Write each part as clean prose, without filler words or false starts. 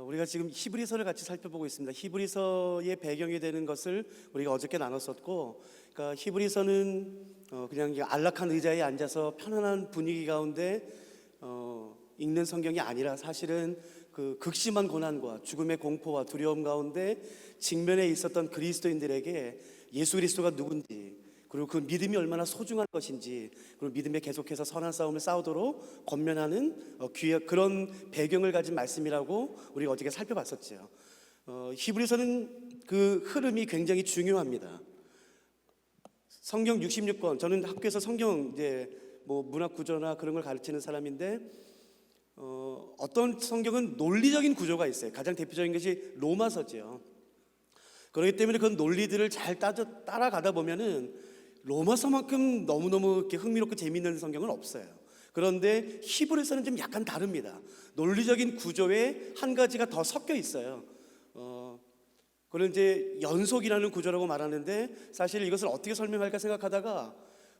우리가 지금 히브리서를 같이 살펴보고 있습니다. 히브리서의 배경이 되는 것을 우리가 어저께 나눴었고, 그러니까 히브리서는 그냥 안락한 의자에 앉아서 편안한 분위기 가운데 읽는 성경이 아니라 사실은 그 극심한 고난과 죽음의 공포와 두려움 가운데 직면해 있었던 그리스도인들에게 예수 그리스도가 누군지, 그리고 그 믿음이 얼마나 소중한 것인지, 그리고 믿음에 계속해서 선한 싸움을 싸우도록 권면하는 그런 배경을 가진 말씀이라고 우리가 어저께 살펴봤었죠. 히브리서는 그 흐름이 굉장히 중요합니다. 성경 66권, 저는 학교에서 성경 문학 구조나 그런 걸 가르치는 사람인데, 어떤 성경은 논리적인 구조가 있어요. 가장 대표적인 것이 로마서죠. 그렇기 때문에 그 논리들을 잘 따라가다 보면은 로마서만큼 너무너무 이렇게 흥미롭고 재미있는 성경은 없어요. 그런데 히브리서는 좀 약간 다릅니다. 논리적인 구조에 한 가지가 더 섞여 있어요. 그걸 이제 연속이라는 구조라고 말하는데, 사실 이것을 어떻게 설명할까 생각하다가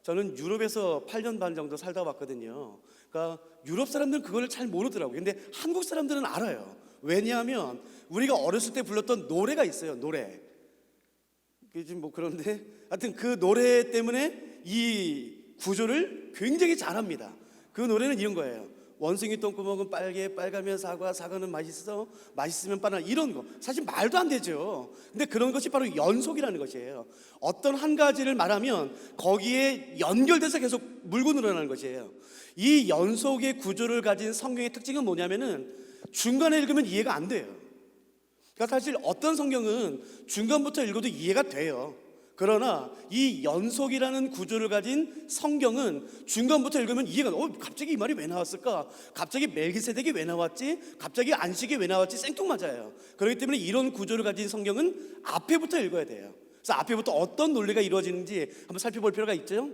저는 유럽에서 8년 반 정도 살다 왔거든요. 그러니까 유럽 사람들은 그걸 잘 모르더라고요. 근데 한국 사람들은 알아요. 왜냐하면 우리가 어렸을 때 불렀던 노래가 있어요. 노래. 그런데 하여튼 그 노래 때문에 이 구조를 굉장히 잘합니다. 그 노래는 이런 거예요. 원숭이 똥구멍은 빨가면 사과는 맛있어, 맛있으면 바나나, 이런 거. 사실 말도 안 되죠. 근데 그런 것이 바로 연속이라는 것이에요. 어떤 한 가지를 말하면 거기에 연결돼서 계속 물고 늘어나는 것이에요. 이 연속의 구조를 가진 성경의 특징은 뭐냐면은 중간에 읽으면 이해가 안 돼요. 그러니까 사실 어떤 성경은 중간부터 읽어도 이해가 돼요. 그러나 이 연속이라는 구조를 가진 성경은 중간부터 읽으면 이해가 갑자기 이 말이 왜 나왔을까? 갑자기 멜기세덱이 왜 나왔지? 갑자기 안식이 왜 나왔지? 생뚱맞아요. 그렇기 때문에 이런 구조를 가진 성경은 앞에부터 읽어야 돼요. 그래서 앞에부터 어떤 논리가 이루어지는지 한번 살펴볼 필요가 있죠.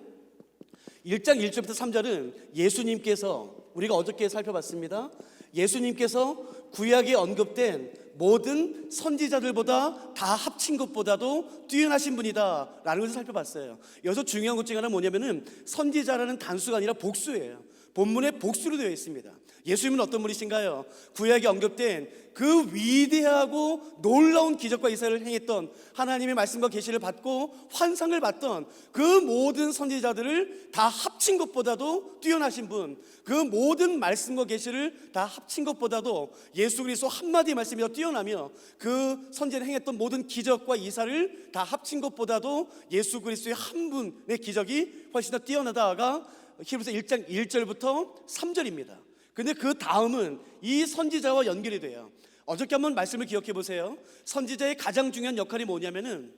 1장 1절부터 3절은 예수님께서, 우리가 어저께 살펴봤습니다. 예수님께서 구약에 언급된 모든 선지자들보다 다 합친 것보다도 뛰어나신 분이다 라는 것을 살펴봤어요. 여기서 중요한 것 중에 하나는 뭐냐면은 선지자라는 단수가 아니라 복수예요. 본문에 복수로 되어 있습니다. 예수님은 어떤 분이신가요? 구약에 언급된 그 위대하고 놀라운 기적과 이사를 행했던, 하나님의 말씀과 계시를 받고 환상을 받던 그 모든 선지자들을 다 합친 것보다도 뛰어나신 분, 그 모든 말씀과 계시를 다 합친 것보다도 예수 그리스도 한마디 말씀이 더 뛰어나며 그 선지자를 행했던 모든 기적과 이사를 다 합친 것보다도 예수 그리스도의 한 분의 기적이 훨씬 더 뛰어나다가 히브리서 1장 1절부터 3절입니다. 근데 그 다음은 이 선지자와 연결이 돼요. 어저께 한번 말씀을 기억해 보세요. 선지자의 가장 중요한 역할이 뭐냐면은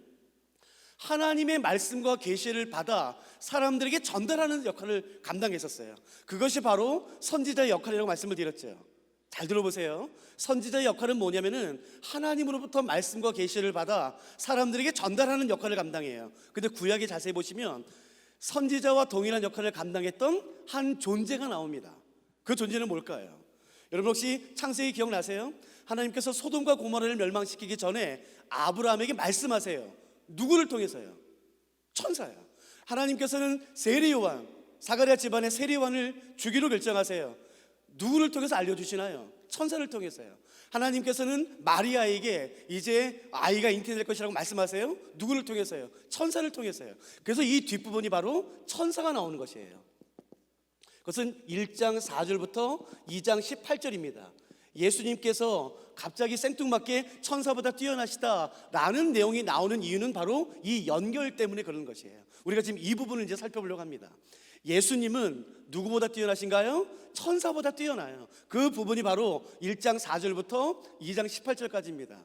하나님의 말씀과 계시를 받아 사람들에게 전달하는 역할을 감당했었어요. 그것이 바로 선지자의 역할이라고 말씀을 드렸죠. 잘 들어보세요. 선지자의 역할은 뭐냐면은 하나님으로부터 말씀과 계시를 받아 사람들에게 전달하는 역할을 감당해요. 근데 구약에 자세히 보시면 선지자와 동일한 역할을 감당했던 한 존재가 나옵니다. 그 존재는 뭘까요? 여러분 혹시 창세기 기억나세요? 하나님께서 소돔과 고모라를 멸망시키기 전에 아브라함에게 말씀하세요. 누구를 통해서요? 천사요. 하나님께서는 세리요한, 사가랴 집안의 세리요한을 주기로 결정하세요. 누구를 통해서 알려주시나요? 천사를 통해서요. 하나님께서는 마리아에게 이제 아이가 잉태될 것이라고 말씀하세요. 누구를 통해서요? 천사를 통해서요. 그래서 이 뒷부분이 바로 천사가 나오는 것이에요. 그것은 1장 4절부터 2장 18절입니다. 예수님께서 갑자기 생뚱맞게 천사보다 뛰어나시다라는 내용이 나오는 이유는 바로 이 연결 때문에 그런 것이에요. 우리가 지금 이 부분을 이제 살펴보려고 합니다. 예수님은 누구보다 뛰어나신가요? 천사보다 뛰어나요. 그 부분이 바로 1장 4절부터 2장 18절까지입니다.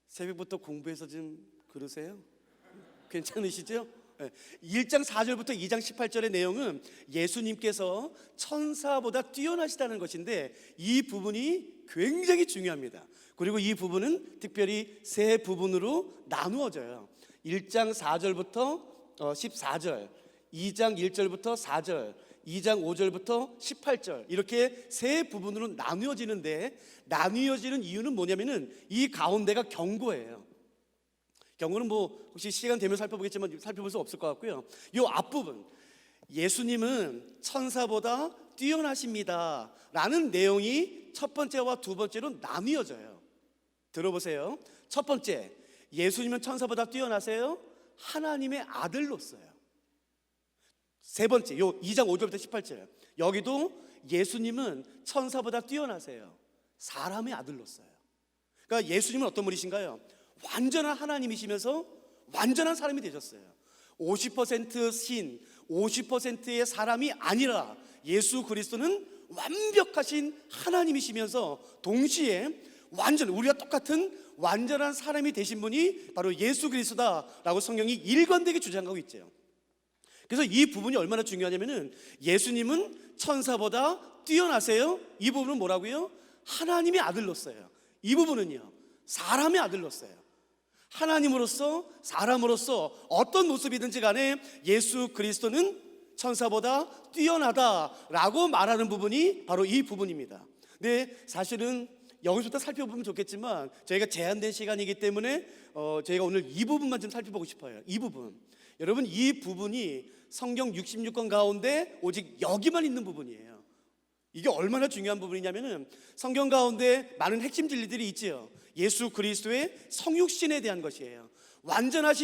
새벽부터 공부해서 좀 그러세요? 괜찮으시죠? 1장 4절부터 2장 18절의 내용은 예수님께서 천사보다 뛰어나시다는 것인데, 이 부분이 굉장히 중요합니다. 그리고 이 부분은 특별히 세 부분으로 나누어져요. 1장 4절부터 14절, 2장 1절부터 4절, 2장 5절부터 18절, 이렇게 세 부분으로 나누어지는데, 나누어지는 이유는 뭐냐면은 이 가운데가 경고예요. 경고는 혹시 시간 되면 살펴보겠지만 살펴볼 수 없을 것 같고요. 이 앞부분, 예수님은 천사보다 뛰어나십니다 라는 내용이 첫 번째와 두 번째로 나뉘어져요. 들어보세요. 첫 번째, 예수님은 천사보다 뛰어나세요. 하나님의 아들로서요. 세 번째, 요 2장 5절부터 18절, 여기도 예수님은 천사보다 뛰어나세요. 사람의 아들로서요. 그러니까 예수님은 어떤 분이신가요? 완전한 하나님이시면서 완전한 사람이 되셨어요. 50% 신, 50%의 사람이 아니라 예수 그리스도는 완벽하신 하나님이시면서 동시에 우리가 똑같은 완전한 사람이 되신 분이 바로 예수 그리스도다라고 성경이 일관되게 주장하고 있죠. 그래서 이 부분이 얼마나 중요하냐면은, 예수님은 천사보다 뛰어나세요. 이 부분은 뭐라고요? 하나님의 아들로서요. 이 부분은요, 사람의 아들로서요. 하나님으로서 사람으로서 어떤 모습이든지 간에 예수 그리스도는 천사보다 뛰어나다라고 말하는 부분이 바로 이 부분입니다. 근데 사실은 여기서부터 살펴보면 좋겠지만 저희가 제한된 시간이기 때문에 저희가 오늘 이 부분만 좀 살펴보고 싶어요. 이 부분, 여러분, 이 부분이 성경 66권 가운데 오직 여기만 있는 부분이에요. 이게 얼마나 중요한 부분이냐면은, 성경 가운데 많은 핵심 진리들이 있지요. 예수 그리스도의 성육신에 대한 것이에요. 완전한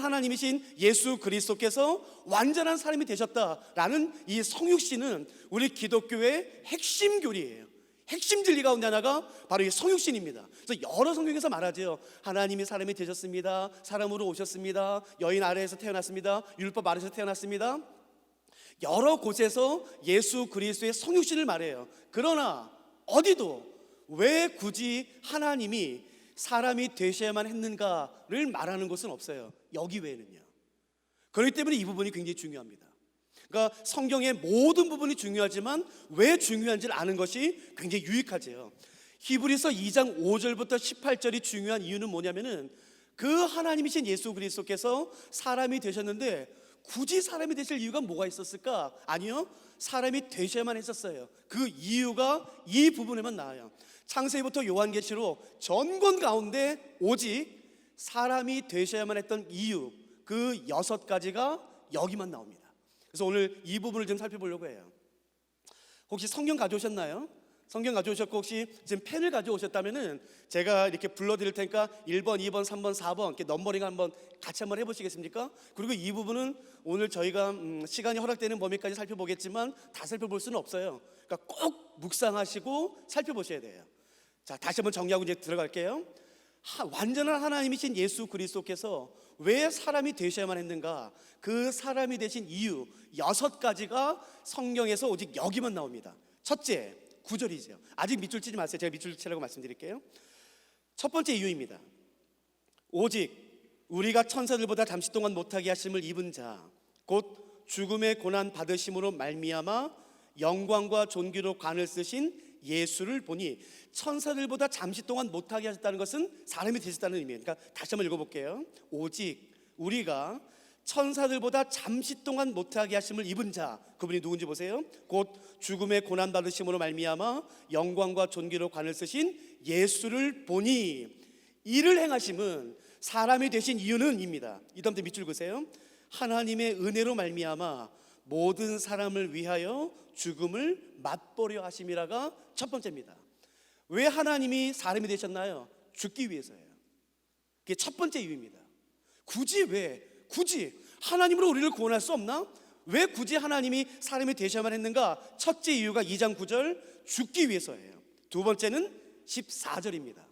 하나님이신 예수 그리스도께서 완전한 사람이 되셨다라는 이 성육신은 우리 기독교의 핵심 교리예요. 핵심 진리 가운데 하나가 바로 이 성육신입니다. 그래서 여러 성경에서 말하죠. 하나님이 사람이 되셨습니다. 사람으로 오셨습니다. 여인 아래에서 태어났습니다. 율법 아래에서 태어났습니다. 여러 곳에서 예수 그리스도의 성육신을 말해요. 그러나 어디도 왜 굳이 하나님이 사람이 되셔야만 했는가를 말하는 것은 없어요. 여기 외에는요. 그렇기 때문에 이 부분이 굉장히 중요합니다. 그러니까 성경의 모든 부분이 중요하지만 왜 중요한지를 아는 것이 굉장히 유익하죠. 히브리서 2장 5절부터 18절이 중요한 이유는 뭐냐면은, 그 하나님이신 예수 그리스도께서 사람이 되셨는데 굳이 사람이 되실 이유가 뭐가 있었을까? 아니요, 사람이 되셔야만 했었어요. 그 이유가 이 부분에만 나와요. 창세기부터 요한계시록 전권 가운데 오직 사람이 되셔야만 했던 이유, 그 6가지가 여기만 나옵니다. 그래서 오늘 이 부분을 좀 살펴보려고 해요. 혹시 성경 가져오셨나요? 성경 가져오셨고 혹시 지금 펜을 가져오셨다면은 제가 이렇게 불러드릴 테니까 1번, 2번, 3번, 4번 이렇게 넘버링 같이 한번 해보시겠습니까? 그리고 이 부분은 오늘 저희가 시간이 허락되는 범위까지 살펴보겠지만 다 살펴볼 수는 없어요. 그러니까 꼭 묵상하시고 살펴보셔야 돼요. 자, 다시 한번 정리하고 이제 들어갈게요. 완전한 하나님이신 예수 그리스도께서 왜 사람이 되셔야만 했는가? 그 사람이 되신 이유 6가지가 성경에서 오직 여기만 나옵니다. 첫째, 9절이죠. 아직 밑줄 치지 마세요. 제가 밑줄 치라고 말씀드릴게요. 첫 번째 이유입니다. 오직 우리가 천사들보다 잠시 동안 못하게 하심을 입은 자, 곧 죽음의 고난 받으심으로 말미암아 영광과 존귀로 관을 쓰신 예수를 보니, 천사들보다 잠시 동안 못하게 하셨다는 것은 사람이 되셨다는 의미예요. 그러니까 다시 한번 읽어볼게요. 오직 우리가 천사들보다 잠시 동안 못하게 하심을 입은 자, 그분이 누군지 보세요. 곧 죽음의 고난 받으심으로 말미암아 영광과 존귀로 관을 쓰신 예수를 보니, 이를 행하심은 사람이 되신 이유는 입니다. 이 다음부터 밑줄 그으세요. 하나님의 은혜로 말미암아 모든 사람을 위하여 죽음을 맛보려 하심이라가 첫 번째입니다. 왜 하나님이 사람이 되셨나요? 죽기 위해서예요. 그게 첫 번째 이유입니다. 굳이 하나님으로 우리를 구원할 수 없나? 왜 굳이 하나님이 사람이 되셔야만 했는가? 첫째 이유가 2장 9절, 죽기 위해서예요. 두 번째는 14절입니다.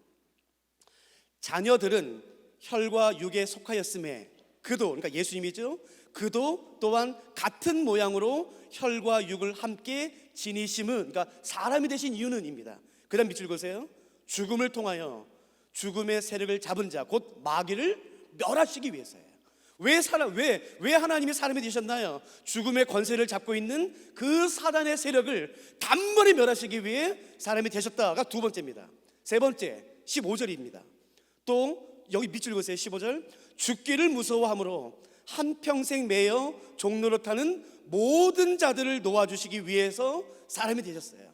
자녀들은 혈과 육에 속하였음에 그도, 그러니까 예수님이죠, 그도 또한 같은 모양으로 혈과 육을 함께 지니심은, 그러니까 사람이 되신 이유는입니다. 그 다음 밑줄 그으세요. 죽음을 통하여 죽음의 세력을 잡은 자, 곧 마귀를 멸하시기 위해서예요. 왜 하나님이 사람이 되셨나요? 죽음의 권세를 잡고 있는 그 사단의 세력을 단번에 멸하시기 위해 사람이 되셨다가 두 번째입니다. 세 번째 15절입니다. 또 여기 밑줄 그으세요. 15절. 죽기를 무서워함으로 한평생 매여 종로로 타는 모든 자들을 놓아주시기 위해서 사람이 되셨어요.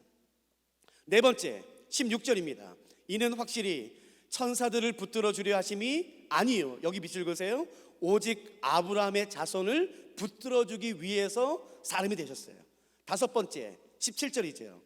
네 번째 16절입니다. 이는 확실히 천사들을 붙들어 주려 하심이 아니요, 여기 밑줄 그으세요. 오직 아브라함의 자손을 붙들어 주기 위해서 사람이 되셨어요. 다섯 번째 17절이죠.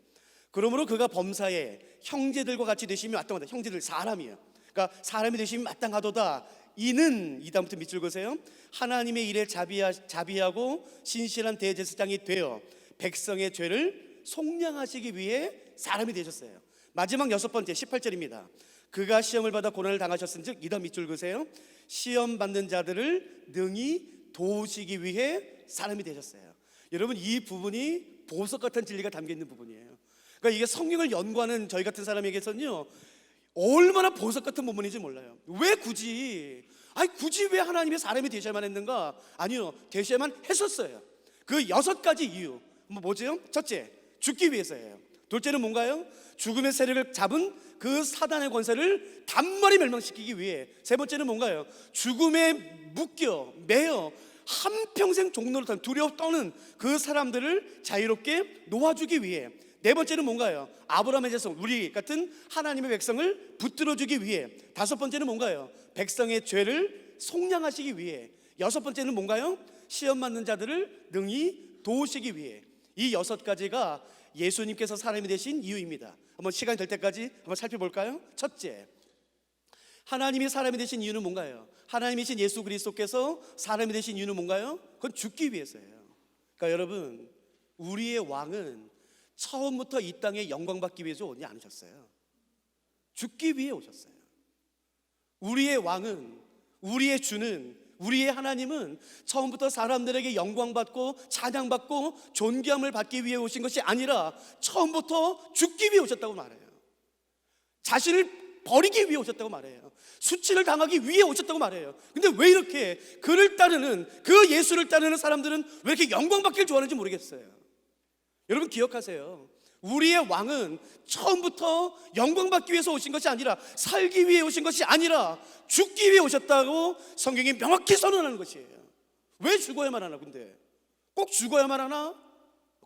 그러므로 그가 범사에 형제들과 같이 되심이 마땅하다. 형제들 사람이에요. 그러니까 사람이 되심이 마땅하도다. 이는 이 다음부터 밑줄 그으세요. 하나님의 일에 자비하고 신실한 대제사장이 되어 백성의 죄를 속량하시기 위해 사람이 되셨어요. 마지막 여섯 번째 18절입니다. 그가 시험을 받아 고난을 당하셨은즉 이 다음 밑줄 그으세요. 시험 받는 자들을 능히 도우시기 위해 사람이 되셨어요. 여러분, 이 부분이 보석 같은 진리가 담겨 있는 부분이에요. 그러니까 이게 성경을 연구하는 저희 같은 사람에게서는요, 얼마나 보석 같은 부분인지 몰라요. 왜 굳이 왜 하나님의 사람이 되셔야만 했는가? 아니요, 되셔야만 했었어요. 그 여섯 가지 이유 뭐죠? 첫째, 죽기 위해서예요. 둘째는 뭔가요? 죽음의 세력을 잡은 그 사단의 권세를 단번에 멸망시키기 위해. 세 번째는 뭔가요? 죽음에 묶여 매여 한평생 종로를 타는 두려워 떠는 그 사람들을 자유롭게 놓아주기 위해. 네 번째는 뭔가요? 아브라함의 자손, 우리 같은 하나님의 백성을 붙들어주기 위해. 다섯 번째는 뭔가요? 백성의 죄를 속량하시기 위해. 여섯 번째는 뭔가요? 시험 맞는 자들을 능히 도우시기 위해. 이 여섯 가지가 예수님께서 사람이 되신 이유입니다. 한번 시간이 될 때까지 한번 살펴볼까요? 첫째, 하나님이 사람이 되신 이유는 뭔가요? 하나님이신 예수 그리스도께서 사람이 되신 이유는 뭔가요? 그건 죽기 위해서예요. 그러니까 여러분, 우리의 왕은 처음부터 이 땅에 영광 받기 위해서 오지 않으셨어요. 죽기 위해 오셨어요. 우리의 왕은, 우리의 주는, 우리의 하나님은 처음부터 사람들에게 영광받고 찬양받고 존귀함을 받기 위해 오신 것이 아니라 처음부터 죽기 위해 오셨다고 말해요. 자신을 버리기 위해 오셨다고 말해요. 수치를 당하기 위해 오셨다고 말해요. 근데 왜 이렇게 그를 따르는, 그 예수를 따르는 사람들은 왜 이렇게 영광받기를 좋아하는지 모르겠어요. 여러분 기억하세요. 우리의 왕은 처음부터 영광받기 위해서 오신 것이 아니라, 살기 위해 오신 것이 아니라 죽기 위해 오셨다고 성경이 명확히 선언하는 것이에요. 왜 죽어야만 하나? 근데 꼭 죽어야만 하나?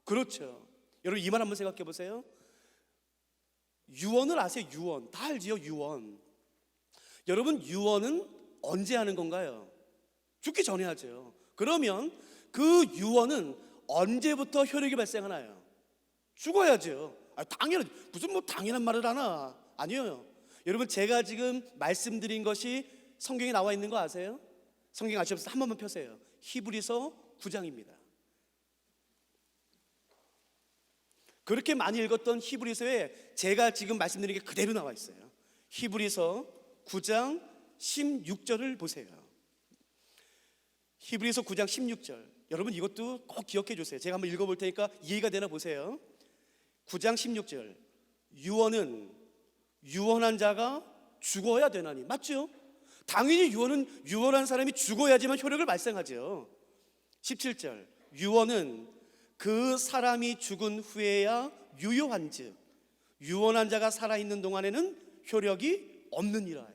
그렇죠. 여러분 이 말 한번 생각해 보세요. 유언을 아세요? 유언 다 알지요? 유언. 여러분, 유언은 언제 하는 건가요? 죽기 전에 하죠. 그러면 그 유언은 언제부터 효력이 발생하나요? 죽어야죠. 당연히, 무슨 당연한 말을 하나? 아니에요. 여러분, 제가 지금 말씀드린 것이 성경에 나와 있는 거 아세요? 성경 아시면서 한 번만 펴세요. 히브리서 9장입니다. 그렇게 많이 읽었던 히브리서에 제가 지금 말씀드린 게 그대로 나와 있어요. 히브리서 9장 16절을 보세요. 히브리서 9장 16절. 여러분 이것도 꼭 기억해 주세요. 제가 한번 읽어볼 테니까 이해가 되나 보세요. 9장 16절. 유언은 유언한 자가 죽어야 되나니. 맞죠? 당연히 유언은 유언한 사람이 죽어야지만 효력을 발생하죠. 17절. 유언은 그 사람이 죽은 후에야 유효한즉 유언한 자가 살아있는 동안에는 효력이 없느니라.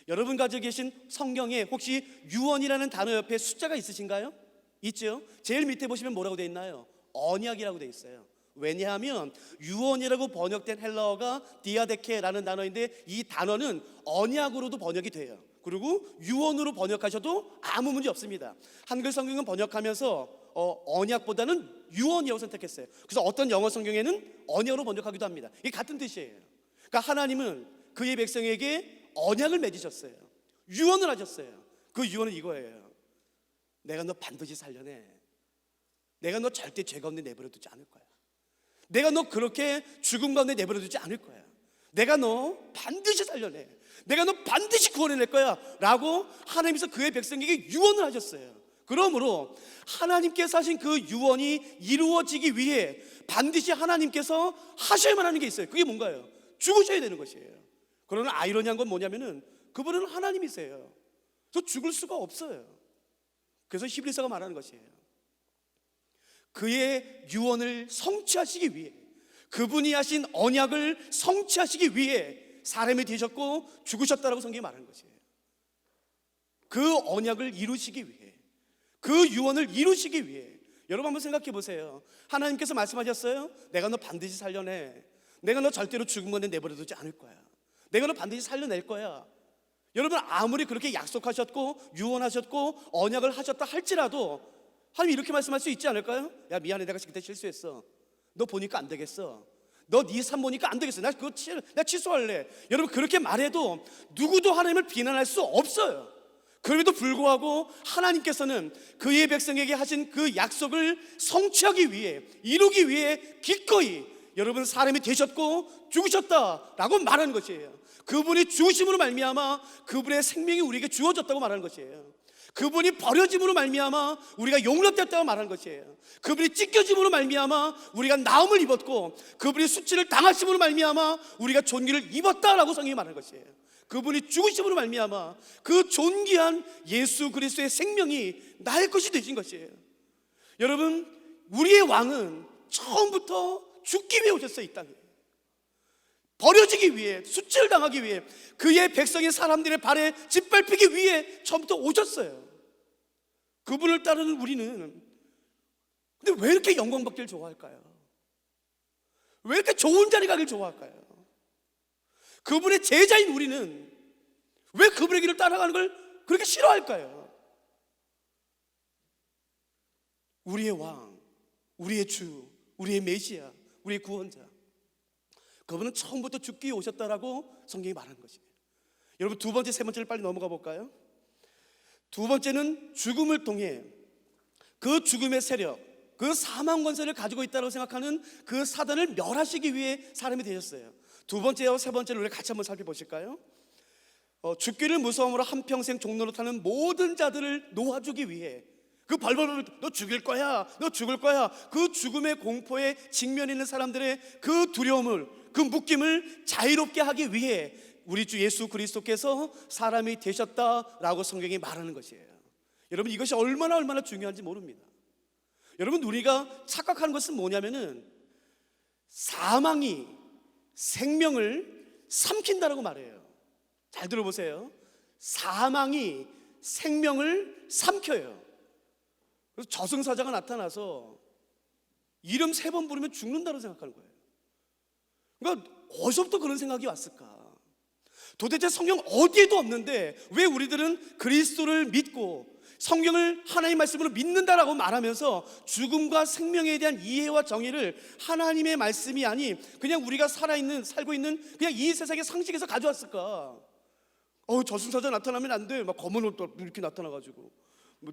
여러분 가지고 계신 성경에 혹시 유언이라는 단어 옆에 숫자가 있으신가요? 있죠? 제일 밑에 보시면 뭐라고 되어 있나요? 언약이라고 되어 있어요. 왜냐하면 유언이라고 번역된 헬라어가 디아데케라는 단어인데, 이 단어는 언약으로도 번역이 돼요. 그리고 유언으로 번역하셔도 아무 문제 없습니다. 한글 성경은 번역하면서 언약보다는 유언이라고 선택했어요. 그래서 어떤 영어 성경에는 언약으로 번역하기도 합니다. 이게 같은 뜻이에요. 그러니까 하나님은 그의 백성에게 언약을 맺으셨어요. 유언을 하셨어요. 그 유언은 이거예요. 내가 너 반드시 살려내. 내가 너 절대 죄가 없는 내버려 두지 않을 거야. 내가 너 그렇게 죽음 가운데 내버려 두지 않을 거야. 내가 너 반드시 살려내. 내가 너 반드시 구원해낼 거야 라고 하나님께서 그의 백성에게 유언을 하셨어요. 그러므로 하나님께서 하신 그 유언이 이루어지기 위해 반드시 하나님께서 하셔야만 하는 게 있어요. 그게 뭔가요? 죽으셔야 되는 것이에요. 그러나 아이러니한 건 뭐냐면은 그분은 하나님이세요. 저 죽을 수가 없어요. 그래서 히브리서가 말하는 것이에요. 그의 유언을 성취하시기 위해, 그분이 하신 언약을 성취하시기 위해 사람이 되셨고 죽으셨다라고 성경이 말하는 것이에요. 그 언약을 이루시기 위해, 그 유언을 이루시기 위해. 여러분 한번 생각해 보세요. 하나님께서 말씀하셨어요. 내가 너 반드시 살려내. 내가 너 절대로 죽은 건데 내버려 두지 않을 거야. 내가 너 반드시 살려낼 거야. 여러분 아무리 그렇게 약속하셨고 유언하셨고 언약을 하셨다 할지라도 하나님 이렇게 말씀할 수 있지 않을까요? 야 미안해, 내가 그때 실수했어. 너 보니까 안 되겠어. 너 네 삶 보니까 안 되겠어. 나 취소할래. 여러분, 그렇게 말해도 누구도 하나님을 비난할 수 없어요. 그럼에도 불구하고 하나님께서는 그의 백성에게 하신 그 약속을 성취하기 위해, 이루기 위해 기꺼이 여러분 사람이 되셨고 죽으셨다라고 말하는 것이에요. 그분이 죽으심으로 말미암아 그분의 생명이 우리에게 주어졌다고 말하는 것이에요. 그분이 버려짐으로 말미암아 우리가 용납됐다고 말하는 것이에요. 그분이 찢겨짐으로 말미암아 우리가 나음을 입었고, 그분이 수치를 당하심으로 말미암아 우리가 존귀를 입었다라고 성경이 말하는 것이에요. 그분이 죽으심으로 말미암아 그 존귀한 예수 그리스도의 생명이 나의 것이 되신 것이에요. 여러분, 우리의 왕은 처음부터 죽기 위해 오셨어요. 이 땅에 버려지기 위해, 수치를 당하기 위해, 그의 백성의 사람들의 발에 짓밟히기 위해 처음부터 오셨어요. 그분을 따르는 우리는 근데 왜 이렇게 영광받기를 좋아할까요? 왜 이렇게 좋은 자리 가길 좋아할까요? 그분의 제자인 우리는 왜 그분의 길을 따라가는 걸 그렇게 싫어할까요? 우리의 왕, 우리의 주, 우리의 메시아, 우리의 구원자, 그분은 처음부터 죽기 위해 오셨다라고 성경이 말하는 것이에요. 여러분, 두 번째, 세 번째를 빨리 넘어가 볼까요? 두 번째는 죽음을 통해 그 죽음의 세력, 그 사망 권세를 가지고 있다고 생각하는 그 사단을 멸하시기 위해 사람이 되셨어요. 두 번째와 세 번째를 우리 같이 한번 살펴보실까요? 죽기를 무서움으로 한평생 종노릇하는 모든 자들을 놓아주기 위해, 그 벌벌 너 죽일 거야, 너 죽을 거야, 그 죽음의 공포에 직면해 있는 사람들의 그 두려움을, 그 묶임을 자유롭게 하기 위해 우리 주 예수 그리스도께서 사람이 되셨다라고 성경이 말하는 것이에요. 여러분, 이것이 얼마나 중요한지 모릅니다. 여러분, 우리가 착각하는 것은 뭐냐면은 사망이 생명을 삼킨다라고 말해요. 잘 들어보세요. 사망이 생명을 삼켜요. 그래서 저승사자가 나타나서 이름 3번 부르면 죽는다고 생각하는 거예요. 그러니까 어디서부터 그런 생각이 왔을까? 도대체 성경 어디에도 없는데 왜 우리들은 그리스도를 믿고 성경을 하나님의 말씀으로 믿는다라고 말하면서 죽음과 생명에 대한 이해와 정의를 하나님의 말씀이 아닌 그냥 우리가 살고 있는 그냥 이 세상의 상식에서 가져왔을까? 저승사자 나타나면 안 돼. 막 검은 옷도 이렇게 나타나가지고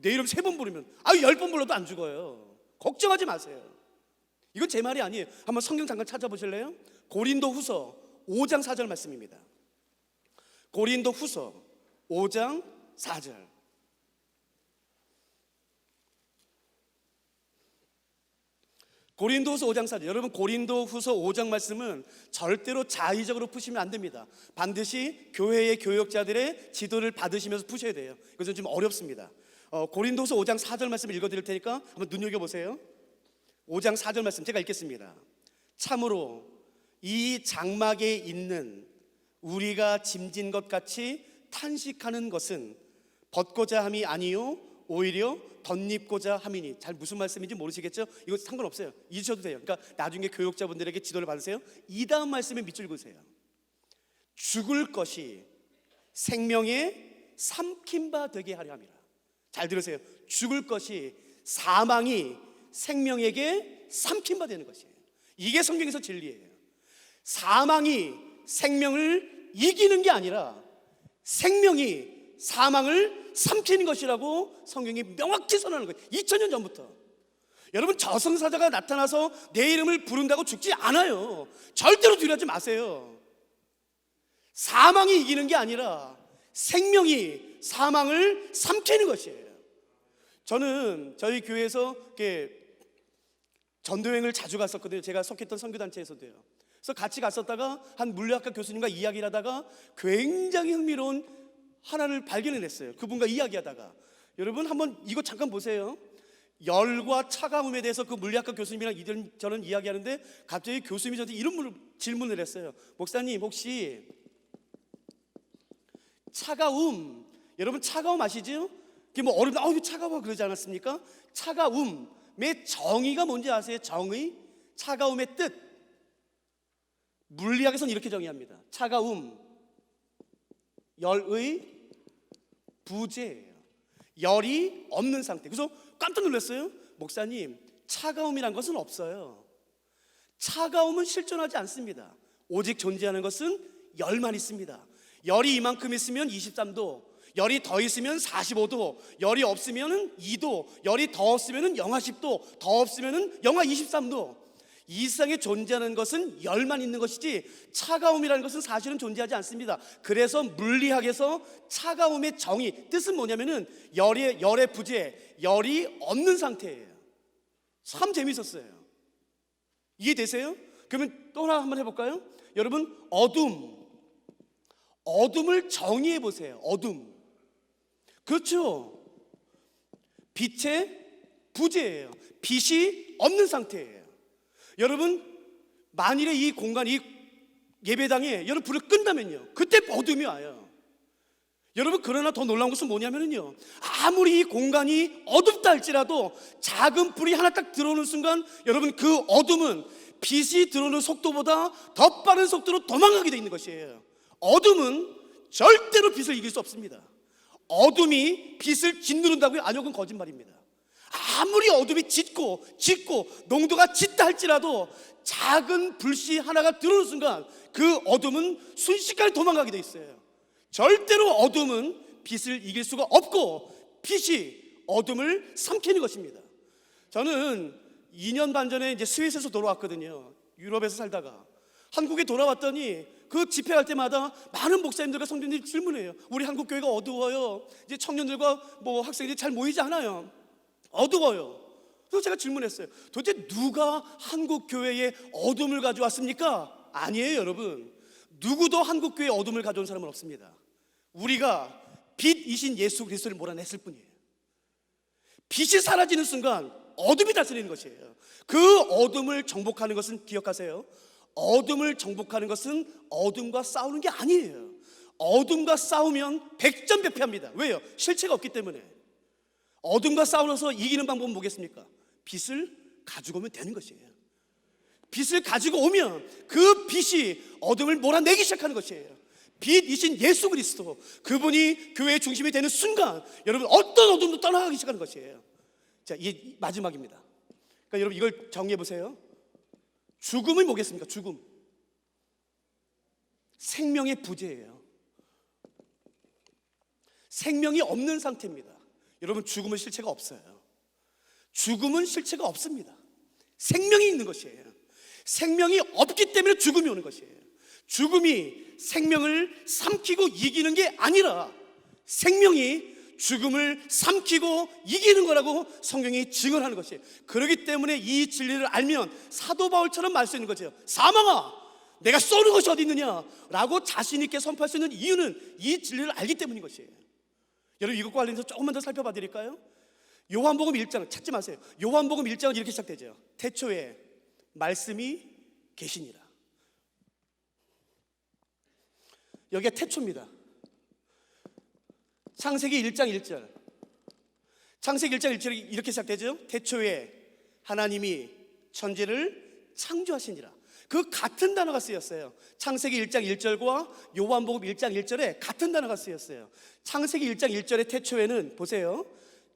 내 이름 3번 부르면 10번 불러도 안 죽어요. 걱정하지 마세요. 이건 제 말이 아니에요. 한번 성경 잠깐 찾아보실래요? 고린도후서 5장 4절 말씀입니다. 고린도후서 5장 4절. 고린도후서 5장 4절. 여러분, 고린도후서 5장 말씀은 절대로 자의적으로 푸시면 안 됩니다. 반드시 교회의 교역자들의 지도를 받으시면서 푸셔야 돼요. 이것은 좀 어렵습니다. 고린도후서 5장 4절 말씀을 읽어드릴 테니까 한번 눈여겨보세요. 5장 4절 말씀 제가 읽겠습니다. 참으로 이 장막에 있는 우리가 짐진 것 같이 탄식하는 것은 벗고자 함이 아니요 오히려 덧입고자 함이니. 잘 무슨 말씀인지 모르시겠죠? 이거 상관없어요. 잊으셔도 돼요. 그러니까 나중에 교육자분들에게 지도를 받으세요. 이 다음 말씀에 밑줄 그으세요. 죽을 것이 생명에 삼킨 바 되게 하려 함이라. 잘 들으세요. 죽을 것이 사망이 생명에게 삼킨 바 되는 것이에요. 이게 성경에서 진리예요. 사망이 생명을 이기는 게 아니라 생명이 사망을 삼키는 것이라고 성경이 명확히 선언하는 거예요. 2000년 전부터. 여러분, 저승사자가 나타나서 내 이름을 부른다고 죽지 않아요. 절대로 두려워하지 마세요. 사망이 이기는 게 아니라 생명이 사망을 삼키는 것이에요. 저는 저희 교회에서 이렇게 전도여행을 자주 갔었거든요. 제가 속했던 선교단체에서도요. 그래서 같이 갔었다가 한 물리학과 교수님과 이야기를 하다가 굉장히 흥미로운 하나를 발견해냈어요. 그분과 이야기하다가. 여러분, 한번 이거 잠깐 보세요. 열과 차가움에 대해서 그 물리학과 교수님이랑 저는 이야기하는데 갑자기 교수님이 저한테 이런 질문을 했어요. 목사님, 혹시 차가움, 여러분 차가움 아시죠? 그게 뭐 얼음, 이거 차가워 그러지 않았습니까? 차가움의 정의가 뭔지 아세요? 정의? 차가움의 뜻. 물리학에서는 이렇게 정의합니다. 차가움, 열의 부재예요. 열이 없는 상태. 그래서 깜짝 놀랐어요. 목사님, 차가움이란 것은 없어요. 차가움은 실존하지 않습니다. 오직 존재하는 것은 열만 있습니다. 열이 이만큼 있으면 23도, 열이 더 있으면 45도, 열이 없으면 2도, 열이 더 없으면 영하 10도, 더 없으면 영하 23도. 이 세상에 존재하는 것은 열만 있는 것이지 차가움이라는 것은 사실은 존재하지 않습니다. 그래서 물리학에서 차가움의 정의, 뜻은 뭐냐면은 열의 부재, 열이 없는 상태예요. 참 재밌었어요. 이해되세요? 그러면 또 하나 한번 해볼까요? 여러분, 어둠을 정의해 보세요. 어둠. 그렇죠. 빛의 부재예요. 빛이 없는 상태예요. 여러분, 만일에 이 공간, 이 예배당에 여러분 불을 끈다면요, 그때 어둠이 와요. 여러분, 그러나 더 놀라운 것은 뭐냐면요, 아무리 이 공간이 어둡다 할지라도 작은 불이 하나 딱 들어오는 순간 여러분, 그 어둠은 빛이 들어오는 속도보다 더 빠른 속도로 도망가게 돼 있는 것이에요. 어둠은 절대로 빛을 이길 수 없습니다. 어둠이 빛을 짓누른다고요? 아니요, 그건 거짓말입니다. 아무리 어둠이 짙고 농도가 짙다 할지라도 작은 불씨 하나가 들어오는 순간 그 어둠은 순식간에 도망가게 돼 있어요. 절대로 어둠은 빛을 이길 수가 없고 빛이 어둠을 삼키는 것입니다. 저는 2년 반 전에 이제 스위스에서 돌아왔거든요. 유럽에서 살다가 한국에 돌아왔더니 그 집회 갈 때마다 많은 목사님들과 성도님들이 질문해요. 우리 한국 교회가 어두워요. 이제 청년들과 뭐 학생들이 잘 모이지 않아요. 어두워요. 그래서 제가 질문했어요. 도대체 누가 한국 교회에 어둠을 가져왔습니까? 아니에요, 여러분. 누구도 한국 교회에 어둠을 가져온 사람은 없습니다. 우리가 빛이신 예수 그리스도를 몰아냈을 뿐이에요. 빛이 사라지는 순간 어둠이 다스리는 것이에요. 그 어둠을 정복하는 것은, 기억하세요, 어둠을 정복하는 것은 어둠과 싸우는 게 아니에요. 어둠과 싸우면 백전백패합니다. 왜요? 실체가 없기 때문에. 어둠과 싸워서 이기는 방법은 뭐겠습니까? 빛을 가지고 오면 되는 것이에요. 빛을 가지고 오면 그 빛이 어둠을 몰아내기 시작하는 것이에요. 빛이신 예수 그리스도, 그분이 교회의 중심이 되는 순간 여러분, 어떤 어둠도 떠나가기 시작하는 것이에요. 자, 이게 마지막입니다. 그러니까 여러분, 이걸 정리해 보세요. 죽음이 뭐겠습니까? 죽음, 생명의 부재예요. 생명이 없는 상태입니다. 여러분, 죽음은 실체가 없어요. 죽음은 실체가 없습니다. 생명이 있는 것이에요. 생명이 없기 때문에 죽음이 오는 것이에요. 죽음이 생명을 삼키고 이기는 게 아니라 생명이 죽음을 삼키고 이기는 거라고 성경이 증언하는 것이에요. 그렇기 때문에 이 진리를 알면 사도 바울처럼 말할 수 있는 거죠. 사망아, 내가 쏘는 것이 어디 있느냐 라고 자신 있게 선포할 수 있는 이유는 이 진리를 알기 때문인 것이에요. 여러분, 이것과 관련해서 조금만 더 살펴봐 드릴까요? 요한복음 1장 찾지 마세요. 요한복음 1장은 이렇게 시작되죠. 태초에 말씀이 계시니라. 여기가 태초입니다. 창세기 1장 1절. 창세기 1장 1절이 이렇게 시작되죠. 태초에 하나님이 천지를 창조하시니라. 그 같은 단어가 쓰였어요. 창세기 1장 1절과 요한복음 1장 1절에 같은 단어가 쓰였어요. 창세기 1장 1절의 태초에는 보세요.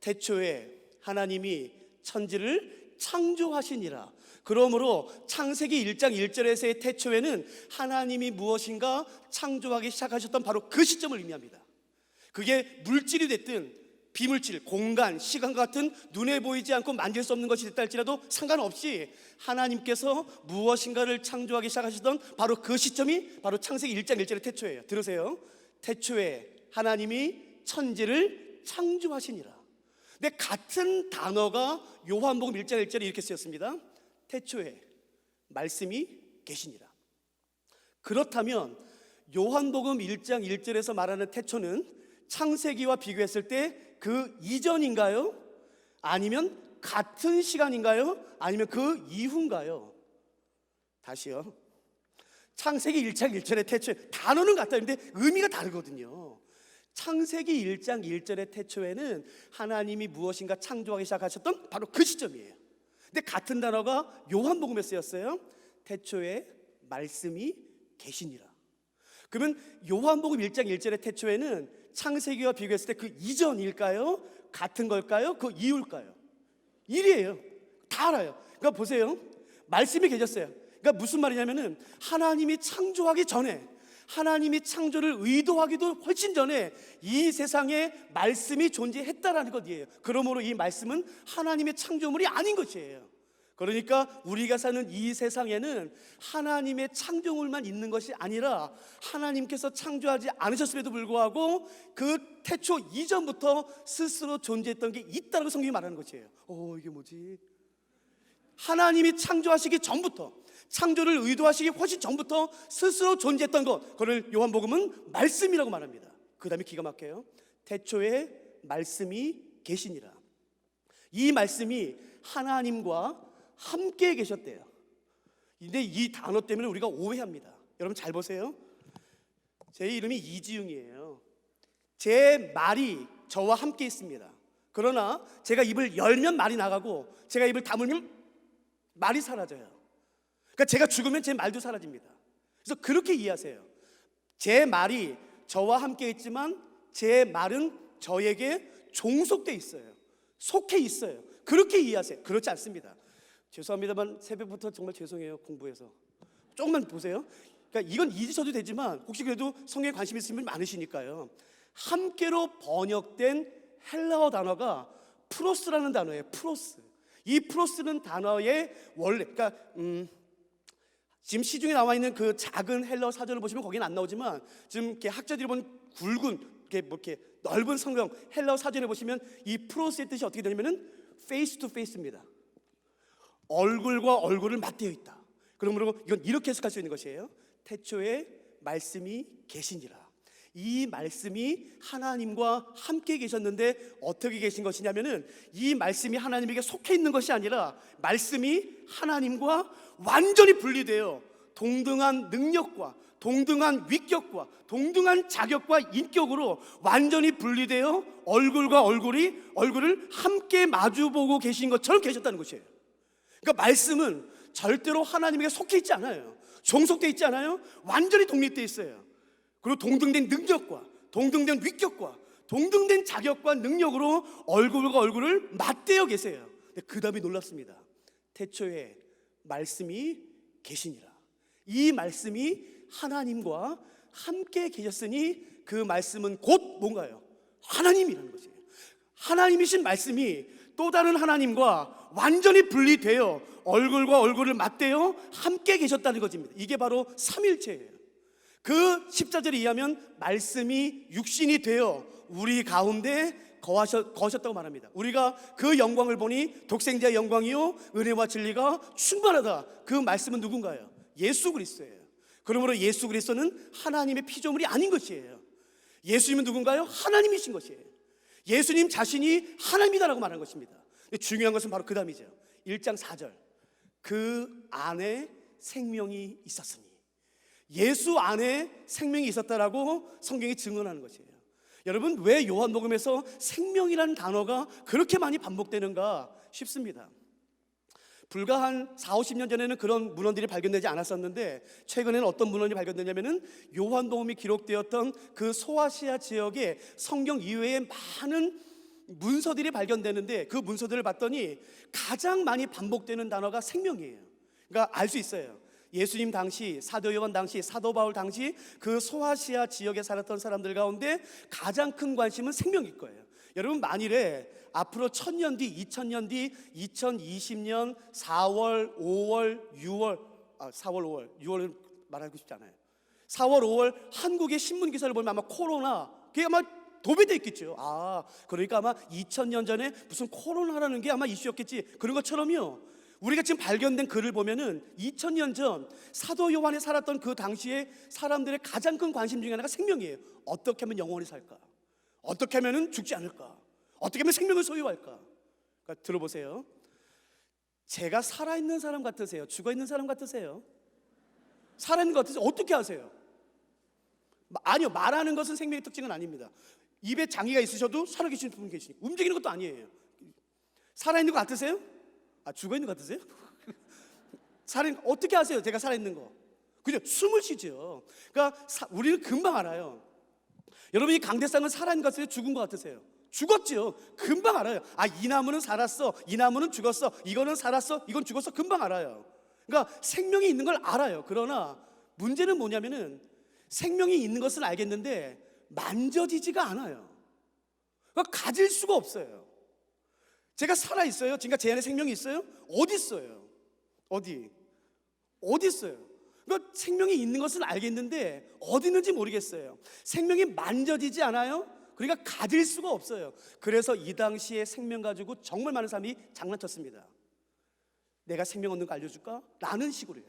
태초에 하나님이 천지를 창조하시니라. 그러므로 창세기 1장 1절에서의 태초에는 하나님이 무엇인가 창조하기 시작하셨던 바로 그 시점을 의미합니다. 그게 물질이 됐든 비물질, 공간, 시간과 같은 눈에 보이지 않고 만질 수 없는 것이 됐다 할지라도 상관없이 하나님께서 무엇인가를 창조하기 시작하시던 바로 그 시점이 바로 창세기 1장 1절의 태초예요. 들으세요. 태초에 하나님이 천지를 창조하시니라. 근데 같은 단어가 요한복음 1장 1절에 이렇게 쓰였습니다. 태초에 말씀이 계시니라. 그렇다면 요한복음 1장 1절에서 말하는 태초는 창세기와 비교했을 때 그 이전인가요? 아니면 같은 시간인가요? 아니면 그 이후인가요? 다시요. 창세기 1장 1절의 태초에 단어는 같다는데 의미가 다르거든요. 창세기 1장 1절의 태초에는 하나님이 무엇인가 창조하기 시작하셨던 바로 그 시점이에요. 근데 같은 단어가 요한복음에 쓰였어요. 태초에 말씀이 계시니라. 그러면 요한복음 1장 1절의 태초에는 창세기와 비교했을 때 그 이전일까요? 같은 걸까요? 그 이후일까요? 일이에요. 다 알아요. 그러니까 보세요. 말씀이 계셨어요. 그러니까 무슨 말이냐면은 하나님이 창조하기 전에, 하나님이 창조를 의도하기도 훨씬 전에 이 세상에 말씀이 존재했다라는 것이에요. 그러므로 이 말씀은 하나님의 창조물이 아닌 것이에요. 그러니까 우리가 사는 이 세상에는 하나님의 창조물만 있는 것이 아니라 하나님께서 창조하지 않으셨음에도 불구하고 그 태초 이전부터 스스로 존재했던 게 있다고 성경이 말하는 것이에요. 이게 뭐지? 하나님이 창조하시기 전부터, 창조를 의도하시기 훨씬 전부터 스스로 존재했던 것, 그걸 요한복음은 말씀이라고 말합니다. 그 다음에 기가 막혀요. 태초에 말씀이 계시니라. 이 말씀이 하나님과 함께 계셨대요. 근데 이 단어 때문에 우리가 오해합니다. 여러분 잘 보세요. 제 이름이 이지웅이에요. 제 말이 저와 함께 있습니다. 그러나 제가 입을 열면 말이 나가고 제가 입을 다물면 말이 사라져요. 그러니까 제가 죽으면 제 말도 사라집니다. 그래서 그렇게 이해하세요. 제 말이 저와 함께 있지만 제 말은 저에게 종속돼 있어요. 속해 있어요. 그렇게 이해하세요. 그렇지 않습니다. 죄송합니다만 새벽부터 정말 죄송해요. 공부해서 조금만 보세요. 그러니까 이건 잊으셔도 되지만 혹시 그래도 성경에 관심 있으신 분이 많으시니까요. 함께로 번역된 헬라어 단어가 프로스라는 단어예요. 프로스. 이 프로스는 단어의 원래, 그러니까 지금 시중에 나와 있는 그 작은 헬라어 사전을 보시면 거기는 안 나오지만 지금 이렇게 학자들이 본 굵은 이렇게 넓은 성경 헬라어 사전에 보시면 이 프로스의 뜻이 어떻게 되냐면은 페이스 투 페이스입니다. 얼굴과 얼굴을 맞대어 있다. 그러므로 이건 이렇게 해석할 수 있는 것이에요. 태초에 말씀이 계시니라. 이 말씀이 하나님과 함께 계셨는데 어떻게 계신 것이냐면은 이 말씀이 하나님에게 속해 있는 것이 아니라 말씀이 하나님과 완전히 분리되어 동등한 능력과 동등한 위격과 동등한 자격과 인격으로 완전히 분리되어 얼굴과 얼굴을 함께 마주보고 계신 것처럼 계셨다는 것이에요. 그러니까 말씀은 절대로 하나님에게 속해 있지 않아요. 종속되어 있지 않아요. 완전히 독립되어 있어요. 그리고 동등된 능력과 동등된 위격과 동등된 자격과 능력으로 얼굴과 얼굴을 맞대어 계세요. 근데 그 다음에 놀랍습니다. 태초에 말씀이 계시니라. 이 말씀이 하나님과 함께 계셨으니 그 말씀은 곧 뭔가요? 하나님이라는 것이에요. 하나님이신 말씀이 또 다른 하나님과 완전히 분리되어 얼굴과 얼굴을 맞대어 함께 계셨다는 것입니다. 이게 바로 삼일체예요. 그 14절에 의하면 말씀이 육신이 되어 우리 가운데 거하셨다고 말합니다. 우리가 그 영광을 보니 독생자의 영광이요 은혜와 진리가 충만하다. 그 말씀은 누군가요? 예수 그리스도예요. 그러므로 예수 그리스도는 하나님의 피조물이 아닌 것이에요. 예수님은 누군가요? 하나님이신 것이에요. 예수님 자신이 하나님이다라고 말하는 것입니다. 근데 중요한 것은 바로 그 다음이죠. 1장 4절 그 안에 생명이 있었으니, 예수 안에 생명이 있었다라고 성경이 증언하는 것이에요. 여러분, 왜 요한복음에서 생명이라는 단어가 그렇게 많이 반복되는가 싶습니다. 불과 한 40-50년 전에는 그런 문헌들이 발견되지 않았었는데 최근에는 어떤 문헌이 발견되냐면은 요한복음이 기록되었던 그 소아시아 지역에 성경 이외에 많은 문서들이 발견되는데 그 문서들을 봤더니 가장 많이 반복되는 단어가 생명이에요. 그러니까 알 수 있어요. 예수님 당시, 사도 요한 당시, 사도 바울 당시 그 소아시아 지역에 살았던 사람들 가운데 가장 큰 관심은 생명일 거예요. 여러분, 만일에 앞으로 1000년 뒤, 2000년 뒤, 2020년 4월, 5월, 6월 4월, 5월, 6월은 말하고 싶지 않아요. 4월, 5월 한국의 신문 기사를 보면 아마 코로나, 그게 아마 도배되어 있겠죠. 그러니까 아마 2000년 전에 무슨 코로나라는 게 아마 이슈였겠지. 그런 것처럼요. 우리가 지금 발견된 글을 보면은 2000년 전 사도 요한이 살았던 그 당시에 사람들의 가장 큰 관심 중에 하나가 생명이에요. 어떻게 하면 영원히 살까? 어떻게 하면 죽지 않을까? 어떻게 하면 생명을 소유할까? 그러니까 들어보세요. 제가 살아있는 사람 같으세요? 죽어있는 사람 같으세요? 살아있는 것 같으세요? 어떻게 아세요? 아니요, 말하는 것은 생명의 특징은 아닙니다. 입에 장기가 있으셔도 살아계신 분 계시니까 움직이는 것도 아니에요. 살아있는 것 같으세요? 죽어있는 것 같으세요? 어떻게 아세요? 제가 살아있는 거. 그죠? 숨을 쉬죠. 그러니까 우리는 금방 알아요. 여러분이 강대상은 살아있는 것 같으세요? 죽은 것 같으세요? 죽었죠. 금방 알아요. 이 나무는 살았어, 이 나무는 죽었어, 이거는 살았어, 이건 죽었어. 금방 알아요. 그러니까 생명이 있는 걸 알아요. 그러나 문제는 뭐냐면은 생명이 있는 것은 알겠는데 만져지지가 않아요. 그러니까 가질 수가 없어요. 제가 살아있어요? 지금 제 안에 생명이 있어요? 어디 있어요? 어디 있어요? 그러니까 생명이 있는 것은 알겠는데 어디 있는지 모르겠어요. 생명이 만져지지 않아요? 그러니까 가질 수가 없어요. 그래서 이 당시에 생명 가지고 정말 많은 사람이 장난쳤습니다. 내가 생명 얻는 거 알려줄까? 라는 식으로요.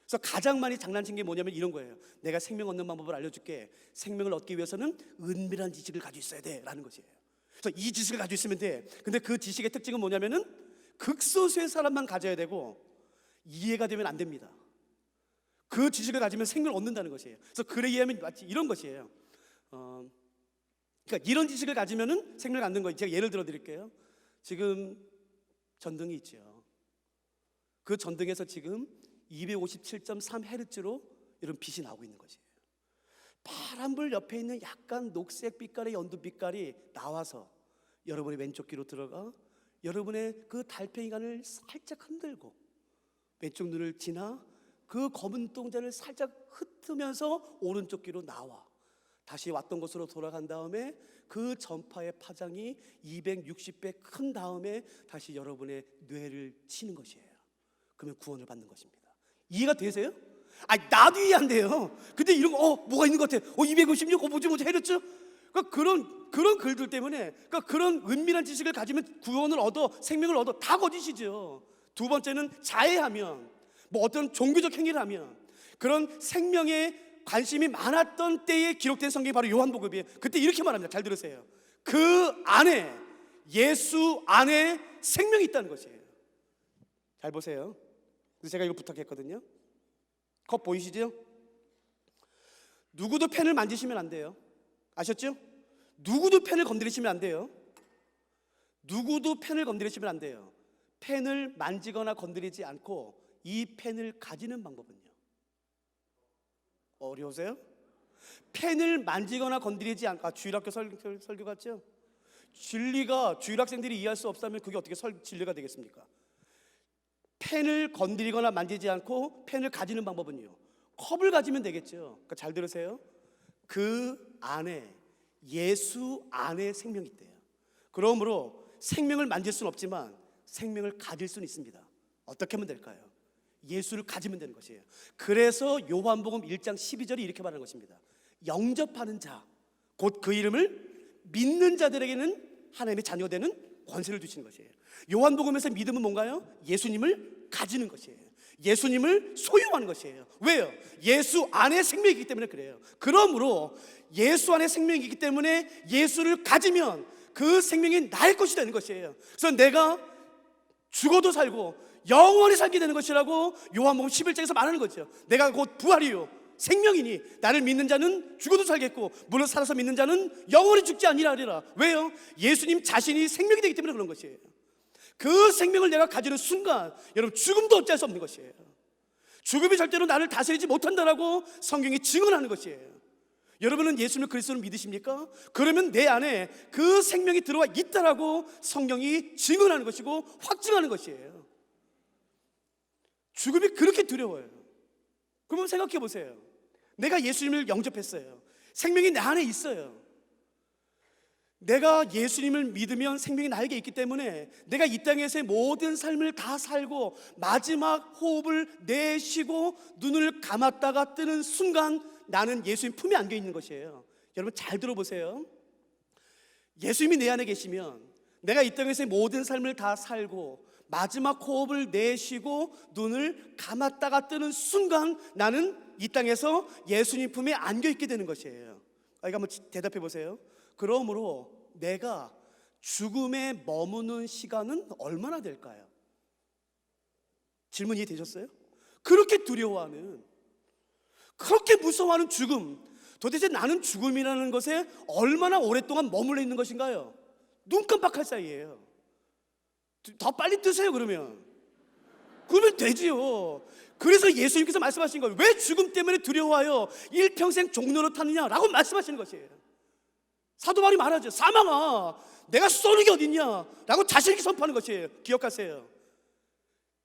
그래서 가장 많이 장난친 게 뭐냐면 이런 거예요. 내가 생명 얻는 방법을 알려줄게. 생명을 얻기 위해서는 은밀한 지식을 가지고 있어야 돼 라는 것이에요. 그래서 이 지식을 가지고 있으면 돼. 근데 그 지식의 특징은 뭐냐면은 극소수의 사람만 가져야 되고 이해가 되면 안 됩니다. 그 지식을 가지면 생명을 얻는다는 것이에요. 그래서 글에 의하면 마치 이런 것이에요. 그러니까 이런 지식을 가지면은 생명을 갖는 거예요. 제가 예를 들어 드릴게요. 지금 전등이 있죠. 그 전등에서 지금 257.3Hz로 이런 빛이 나오고 있는 것이에요. 파란불 옆에 있는 약간 녹색 빛깔의 연두 빛깔이 나와서 여러분의 왼쪽 귀로 들어가 여러분의 그 달팽이관을 살짝 흔들고 왼쪽 눈을 지나 그 검은 동자를 살짝 흩으면서 오른쪽 귀로 나와 다시 왔던 곳으로 돌아간 다음에 그 전파의 파장이 260배 큰 다음에 다시 여러분의 뇌를 치는 것이에요. 그러면 구원을 받는 것입니다. 이해가 되세요? 아니 나도 이해 안 돼요. 근데 이런 거 뭐가 있는 것 같아. 256 뭐지 헤르츠. 그러니까 그런 글들 때문에 그러니까 그런 은밀한 지식을 가지면 구원을 얻어 생명을 얻어 다 거짓이죠. 두 번째는 자해하면 뭐 어떤 종교적 행위를 하면 그런 생명에 관심이 많았던 때에 기록된 성경이 바로 요한복음이에요. 그때 이렇게 말합니다. 잘 들으세요. 그 안에 예수 안에 생명이 있다는 것이에요. 잘 보세요. 그래서 제가 이거 부탁했거든요. 컵 보이시죠? 누구도 펜을 만지시면 안 돼요. 아셨죠? 누구도 펜을 건드리시면 안 돼요. 누구도 펜을 건드리시면 안 돼요. 펜을 만지거나 건드리지 않고 이 펜을 가지는 방법은요? 어려우세요? 펜을 만지거나 건드리지 않고 주일학교 설교 같죠? 진리가 주일학생들이 이해할 수 없다면 그게 어떻게 진리가 되겠습니까? 펜을 건드리거나 만지지 않고 펜을 가지는 방법은요? 컵을 가지면 되겠죠. 그러니까 잘 들으세요. 그 안에 예수 안에 생명이 있대요. 그러므로 생명을 만질 수는 없지만 생명을 가질 수는 있습니다. 어떻게 하면 될까요? 예수를 가지면 되는 것이에요. 그래서 요한복음 1장 12절이 이렇게 말하는 것입니다. 영접하는 자, 곧 그 이름을 믿는 자들에게는 하나님의 자녀가 되는 권세를 주시는 것이에요. 요한복음에서 믿음은 뭔가요? 예수님을 가지는 것이에요. 예수님을 소유하는 것이에요. 왜요? 예수 안에 생명이 있기 때문에 그래요. 그러므로 예수 안에 생명이 있기 때문에 예수를 가지면 그 생명이 나의 것이 되는 것이에요. 그래서 내가 죽어도 살고 영원히 살게 되는 것이라고 요한복음 11장에서 말하는 거죠. 내가 곧 부활이요 생명이니 나를 믿는 자는 죽어도 살겠고 물론 살아서 믿는 자는 영원히 죽지 아니라 하리라. 왜요? 예수님 자신이 생명이 되기 때문에 그런 것이에요. 그 생명을 내가 가지는 순간 여러분 죽음도 어찌할 수 없는 것이에요. 죽음이 절대로 나를 다스리지 못한다라고 성경이 증언하는 것이에요. 여러분은 예수님을 그리스도를 믿으십니까? 그러면 내 안에 그 생명이 들어와 있다라고 성경이 증언하는 것이고 확증하는 것이에요. 죽음이 그렇게 두려워요. 그러면 생각해 보세요. 내가 예수님을 영접했어요. 생명이 내 안에 있어요. 내가 예수님을 믿으면 생명이 나에게 있기 때문에 내가 이 땅에서의 모든 삶을 다 살고 마지막 호흡을 내쉬고 눈을 감았다가 뜨는 순간 나는 예수님 품에 안겨 있는 것이에요. 여러분 잘 들어보세요. 예수님이 내 안에 계시면 내가 이 땅에서의 모든 삶을 다 살고 마지막 호흡을 내쉬고 눈을 감았다가 뜨는 순간 나는 이 땅에서 예수님 품에 안겨 있게 되는 것이에요. 이거 한번 대답해 보세요. 그러므로 내가 죽음에 머무는 시간은 얼마나 될까요? 질문 이해되셨어요? 그렇게 두려워하는, 그렇게 무서워하는 죽음, 도대체 나는 죽음이라는 것에 얼마나 오랫동안 머물러 있는 것인가요? 눈 깜빡할 사이에요. 더 빨리 뜨세요. 그러면 되지요. 그래서 예수님께서 말씀하신 거예요. 왜 죽음 때문에 두려워하여 일평생 종로로 타느냐라고 말씀하시는 것이에요. 사도 바울이 말하죠. 사망아 내가 쏘는 게 어딨냐 라고 자신 있게 선포하는 것이에요. 기억하세요.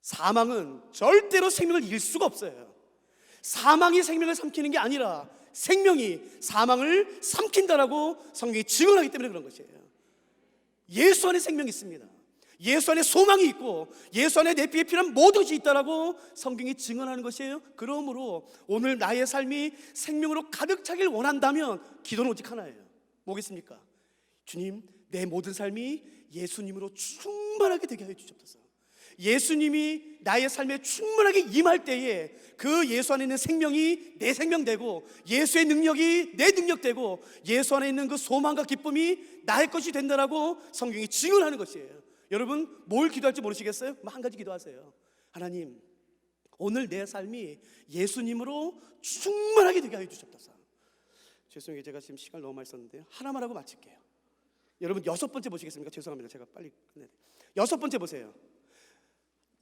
사망은 절대로 생명을 이길 수가 없어요. 사망이 생명을 삼키는 게 아니라 생명이 사망을 삼킨다라고 성경이 증언하기 때문에 그런 것이에요. 예수 안에 생명이 있습니다. 예수 안에 소망이 있고 예수 안에 내 피에 필요한 모든 것이 있다라고 성경이 증언하는 것이에요. 그러므로 오늘 나의 삶이 생명으로 가득 차길 원한다면 기도는 오직 하나예요. 뭐겠습니까? 주님, 내 모든 삶이 예수님으로 충만하게 되게 하여 주옵소서. 예수님이 나의 삶에 충만하게 임할 때에 그 예수 안에 있는 생명이 내 생명 되고 예수의 능력이 내 능력 되고 예수 안에 있는 그 소망과 기쁨이 나의 것이 된다라고 성경이 증언하는 것이에요. 여러분, 뭘 기도할지 모르시겠어요? 한 가지 기도하세요. 하나님, 오늘 내 삶이 예수님으로 충만하게 되게 하여 주옵소서. 죄송해요, 제가 지금 시간을 너무 많이 썼는데요, 하나만 하고 마칠게요. 여러분, 6번째 보시겠습니까? 죄송합니다, 제가 빨리 끝내야 돼요. 6번째 보세요.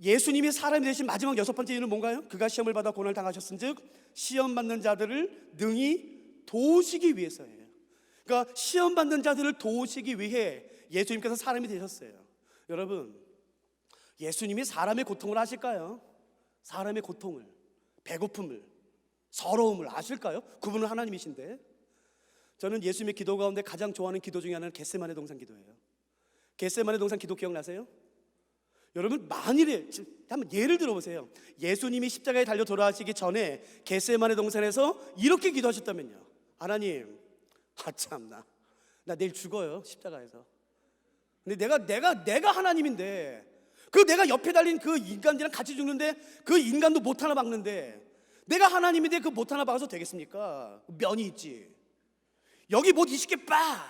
예수님이 사람이 되신 마지막 6번째 이유는 뭔가요? 그가 시험을 받아 고난을 당하셨은즉 시험 받는 자들을 능히 도우시기 위해서예요. 그러니까 시험 받는 자들을 도우시기 위해 예수님께서 사람이 되셨어요. 여러분, 예수님이 사람의 고통을 아실까요? 사람의 고통을, 배고픔을, 서러움을 아실까요? 그분은 하나님이신데. 저는 예수님의 기도 가운데 가장 좋아하는 기도 중에 하나는 겟세마네 동산 기도예요. 겟세마네 동산 기도 기억나세요? 여러분, 만일에 한번 예를 들어보세요. 예수님이 십자가에 달려 돌아가시기 전에 겟세마네 동산에서 이렇게 기도하셨다면요, 하나님, 참나, 나 내일 죽어요, 십자가에서. 근데 내가 하나님인데 그 내가 옆에 달린 그 인간들이랑 같이 죽는데 그 인간도 못 하나 박는데 내가 하나님인데 그 못 하나 박아서 되겠습니까? 면이 있지. 여기 못 20개 빠,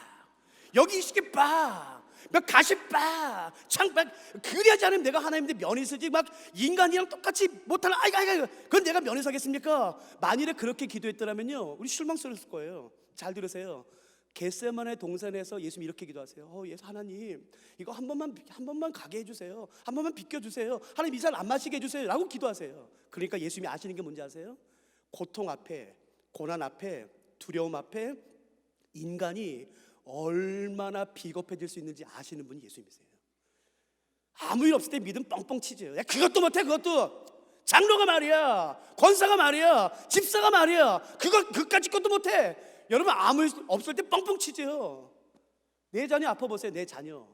여기 20개 빠, 몇 가시 빠, 창 빠. 그래야지 않으면 내가 하나님인데 면이 있으지. 막 인간이랑 똑같이 못하나, 아이고 그건 내가 면이 서겠습니까? 만일에 그렇게 기도했더라면요, 우리 실망스러웠을 거예요. 잘 들으세요. 겟세마네 동산에서 예수님이 이렇게 기도하세요. 예수, 하나님, 이거 한 번만 가게 해주세요. 한 번만 비켜주세요. 하나님, 이 살 안 마시게 해주세요 라고 기도하세요. 그러니까 예수님이 아시는 게 뭔지 아세요? 고통 앞에, 고난 앞에, 두려움 앞에 인간이 얼마나 비겁해질 수 있는지 아시는 분이 예수님이세요. 아무 일 없을 때 믿음 뻥뻥 치죠. 야, 그것도 못해, 그것도. 장로가 말이야, 권사가 말이야, 집사가 말이야, 그까짓 것도 못해. 여러분, 아무 일 없을 때 뻥뻥 치죠. 내 자녀 아파 보세요. 내 자녀.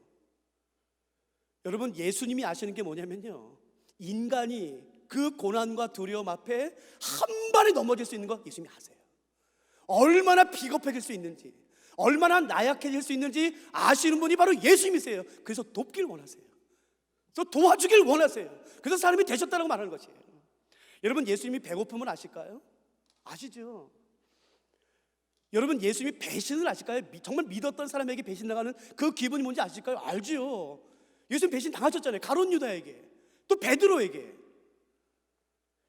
여러분, 예수님이 아시는 게 뭐냐면요, 인간이 그 고난과 두려움 앞에 한 발에 넘어질 수 있는 거 예수님이 아세요. 얼마나 비겁해질 수 있는지, 얼마나 나약해질 수 있는지 아시는 분이 바로 예수님이세요. 그래서 돕길 원하세요. 그래서 도와주길 원하세요. 그래서 사람이 되셨다고 말하는 것이에요. 여러분, 예수님이 배고픔을 아실까요? 아시죠? 여러분, 예수님이 배신을 아실까요? 정말 믿었던 사람에게 배신 당하는 그 기분이 뭔지 아실까요? 알죠. 예수님 배신 당하셨잖아요. 가룟 유다에게, 또 베드로에게.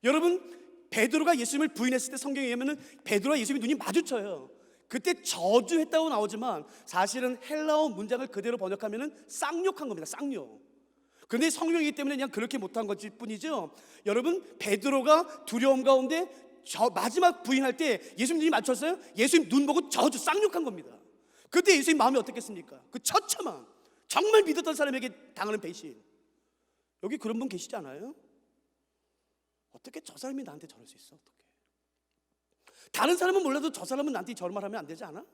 여러분, 베드로가 예수님을 부인했을 때 성경에 의하면 베드로와 예수님이 눈이 마주쳐요. 그때 저주했다고 나오지만 사실은 헬라어 문장을 그대로 번역하면 쌍욕한 겁니다. 쌍욕. 그런데 성경이기 때문에 그냥 그렇게 못한 것일 뿐이죠. 여러분, 베드로가 두려움 가운데 마지막 부인할 때 예수님 눈이 맞췄어요? 예수님 눈 보고 저주, 쌍욕한 겁니다. 그때 예수님 마음이 어떻겠습니까? 그 처참한, 정말 믿었던 사람에게 당하는 배신. 여기 그런 분 계시지 않아요? 어떻게 저 사람이 나한테 저럴 수 있어? 어떻게? 다른 사람은 몰라도 저 사람은 나한테 저런 말 하면 안 되지 않아?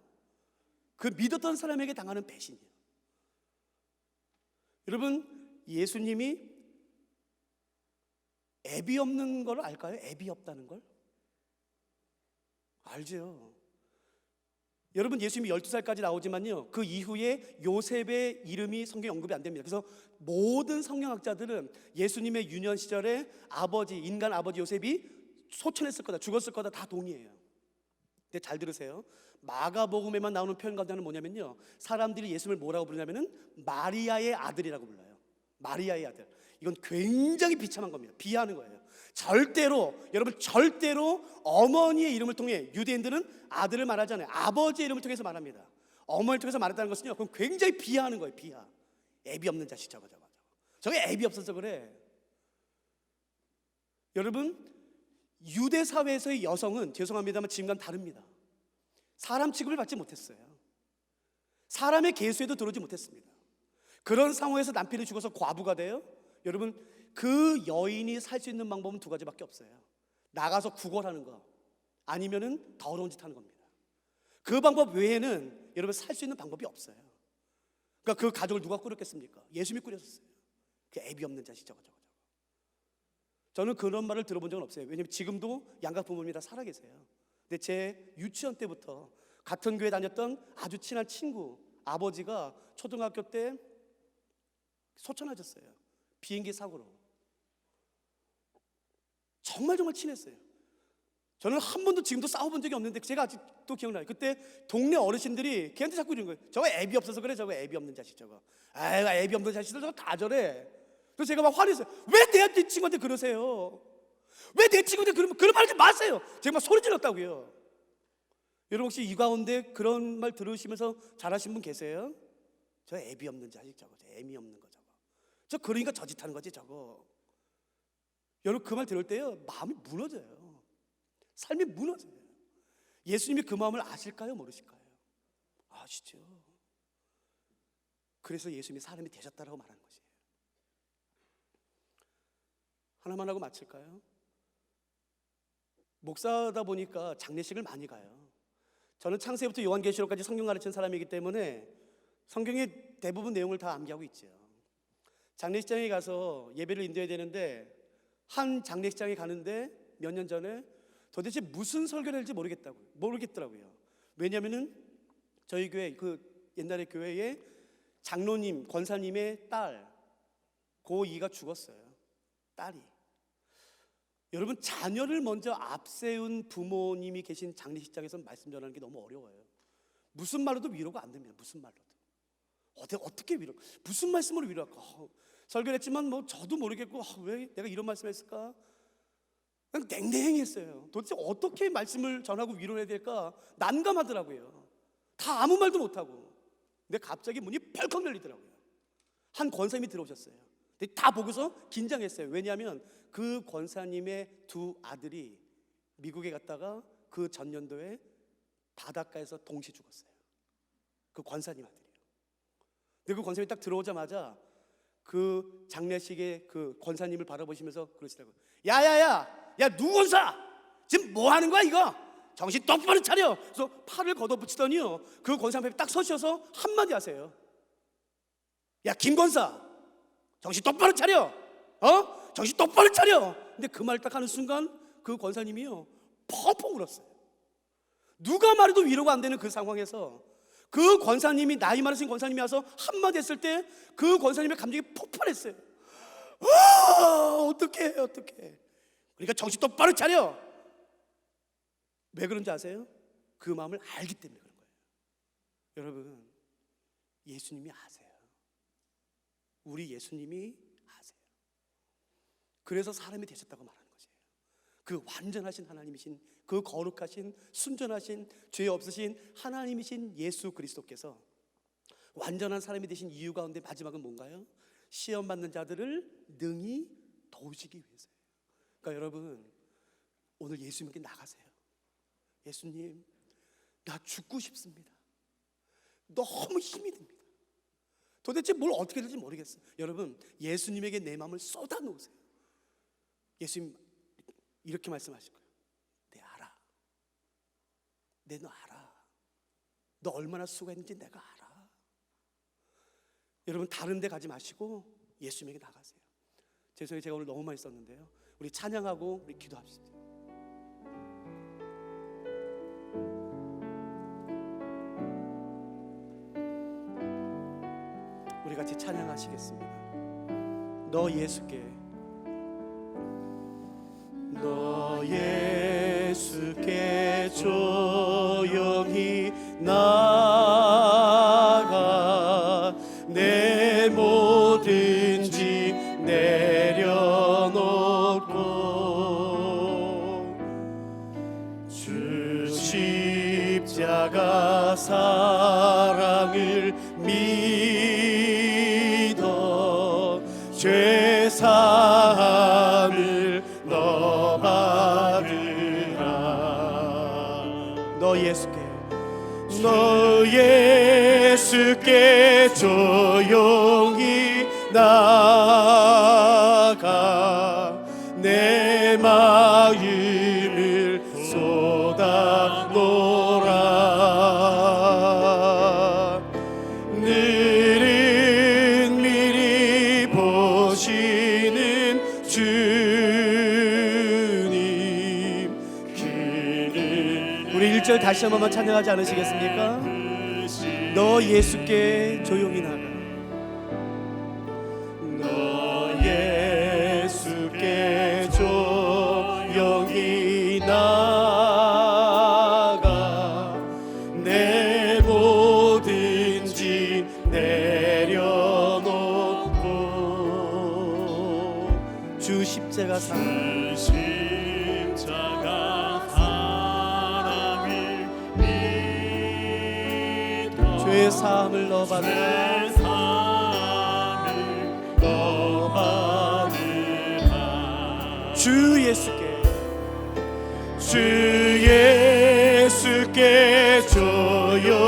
그 믿었던 사람에게 당하는 배신이에요. 여러분, 예수님이 애비 없는 걸 알까요? 애비 없다는 걸? 알죠. 여러분, 예수님이 12살까지 나오지만요, 그 이후에 요셉의 이름이 성경에 언급이 안 됩니다. 그래서 모든 성경학자들은 예수님의 유년 시절에 아버지, 인간 아버지 요셉이 소천했을 거다, 죽었을 거다 다 동의해요. 근데 잘 들으세요. 마가복음에만 나오는 표현 가운데는 뭐냐면요, 사람들이 예수님을 뭐라고 부르냐면은 마리아의 아들이라고 불러요. 마리아의 아들. 이건 굉장히 비참한 겁니다. 비하하는 거예요. 절대로, 여러분, 절대로 어머니의 이름을 통해, 유대인들은 아들을 말하잖아요. 아버지의 이름을 통해서 말합니다. 어머니를 통해서 말했다는 것은요, 그건 굉장히 비하하는 거예요. 비하. 애비 없는 자식, 저거 애비 없어서 그래. 여러분, 유대 사회에서의 여성은, 죄송합니다만 지금과는 다릅니다. 사람 취급을 받지 못했어요. 사람의 계수에도 들어오지 못했습니다. 그런 상황에서 남편이 죽어서 과부가 돼요. 여러분, 그 여인이 살 수 있는 방법은 두 가지밖에 없어요. 나가서 구걸하는 거, 아니면은 더러운 짓 하는 겁니다. 그 방법 외에는 여러분 살 수 있는 방법이 없어요. 그러니까 그 가족을 누가 꾸렸겠습니까? 예수님이 꾸렸었어요. 그 애비 없는 자식 저거. 저는 그런 말을 들어본 적은 없어요. 왜냐하면 지금도 양가 부모님이 다 살아계세요. 근데 제 유치원 때부터 같은 교회 다녔던 아주 친한 친구 아버지가 초등학교 때 소천하셨어요. 비행기 사고로. 정말 친했어요. 저는 한 번도 지금도 싸워본 적이 없는데 제가 아직도 기억나요. 그때 동네 어르신들이 걔한테 자꾸 이러는 거예요. 저거 애비 없어서 그래. 저거 애비 없는 자식 저거. 아이고 애비 없는 자식들 저거 다 저래. 그래서 제가 막 화냈어요. 왜 내 친구한테 그러세요? 왜 내 친구한테 그런 말 하지 마세요. 제가 막 소리 질렀다고요. 여러분 혹시 이 가운데 그런 말 들으시면서 잘하신 분 계세요? 저 애비 없는 자식 저거. 저 애미 없는 거 저거. 저 그러니까 저 짓 하는 거지 저거. 여러분 그 말 들을 때요 마음이 무너져요. 삶이 무너져요. 예수님이 그 마음을 아실까요? 모르실까요? 아시죠. 그래서 예수님이 사람이 되셨다라고 말하는 것이에요. 하나만 하고 마칠까요? 목사다 보니까 장례식을 많이 가요. 저는 창세부터 요한계시록까지 성경 가르치는 사람이기 때문에 성경의 대부분 내용을 다 암기하고 있죠. 장례식장에 가서 예배를 인도해야 되는데 한 장례식장에 가는데 몇 년 전에 도대체 무슨 설교를 할지 모르겠더라고요. 왜냐하면은 저희 교회 그 옛날에 교회에 장로님 권사님의 딸 고2가 죽었어요. 딸이. 여러분 자녀를 먼저 앞세운 부모님이 계신 장례식장에서 말씀 전하는 게 너무 어려워요. 무슨 말로도 위로가 안 됩니다. 무슨 말로도. 어떻게 위로? 무슨 말씀으로 위로할까? 설교를 했지만 뭐 저도 모르겠고 왜 내가 이런 말씀을 했을까? 그냥 냉랭했어요. 도대체 어떻게 말씀을 전하고 위로를 해야 될까? 난감하더라고요. 다 아무 말도 못하고. 근데 갑자기 문이 펄컥 열리더라고요. 한 권사님이 들어오셨어요. 근데 다 보고서 긴장했어요. 왜냐하면 그 권사님의 두 아들이 미국에 갔다가 그 전년도에 바닷가에서 동시에 죽었어요. 그 권사님 아들이요. 근데 그 권사님이 딱 들어오자마자 그 장례식에 그 권사님을 바라보시면서 그러시더라고요. 야 누군사 지금 뭐 하는 거야 이거? 정신 똑바로 차려. 그래서 팔을 걷어붙이더니요 그 권사님 앞에 딱 서셔서 한마디 하세요. 야 김권사 정신 똑바로 차려. 정신 똑바로 차려. 근데 그 말 딱 하는 순간 그 권사님이요 펑펑 울었어요. 누가 말해도 위로가 안 되는 그 상황에서 그 권사님이 나이 많으신 권사님이 와서 한마디 했을 때 그 권사님의 감정이 폭발했어요. 어떡해. 그러니까 정신 똑바로 차려. 왜 그런지 아세요? 그 마음을 알기 때문에 그런 거예요. 여러분 예수님이 아세요. 우리 예수님이 아세요. 그래서 사람이 되셨다고 말하는 거예요. 그 완전하신 하나님이신 그 거룩하신 순전하신 죄 없으신 하나님이신 예수 그리스도께서 완전한 사람이 되신 이유 가운데 마지막은 뭔가요? 시험 받는 자들을 능히 도우시기 위해서예요. 그러니까 여러분 오늘 예수님께 나가세요. 예수님 나 죽고 싶습니다. 너무 힘이 듭니다. 도대체 뭘 어떻게 될지 모르겠어요. 여러분 예수님에게 내 마음을 쏟아 놓으세요. 예수님 이렇게 말씀하실 거예요. 내 알아. 너 알아. 너 얼마나 수고했는지 내가 알아. 여러분 다른 데 가지 마시고 예수님에게 나가세요. 죄송해요. 제가 오늘 너무 많이 썼는데요. 우리 찬양하고 우리 기도합시다. 우리 같이 찬양하시겠습니다. 너 예수께 조용히 나가 내 뭐든지 내려놓고 주 십자가 사랑을 믿어 죄 사함을 너 받으라. 너 예수께 조용히 나가 다시 한 번만 찬양하지 않으시겠습니까? 너 예수께 조용히 나가, 너 예수께 조용히 나가, 내 뭐든지 내려놓고 주 십자가 죄 사함을 너 받으라, 주 예수께 조용히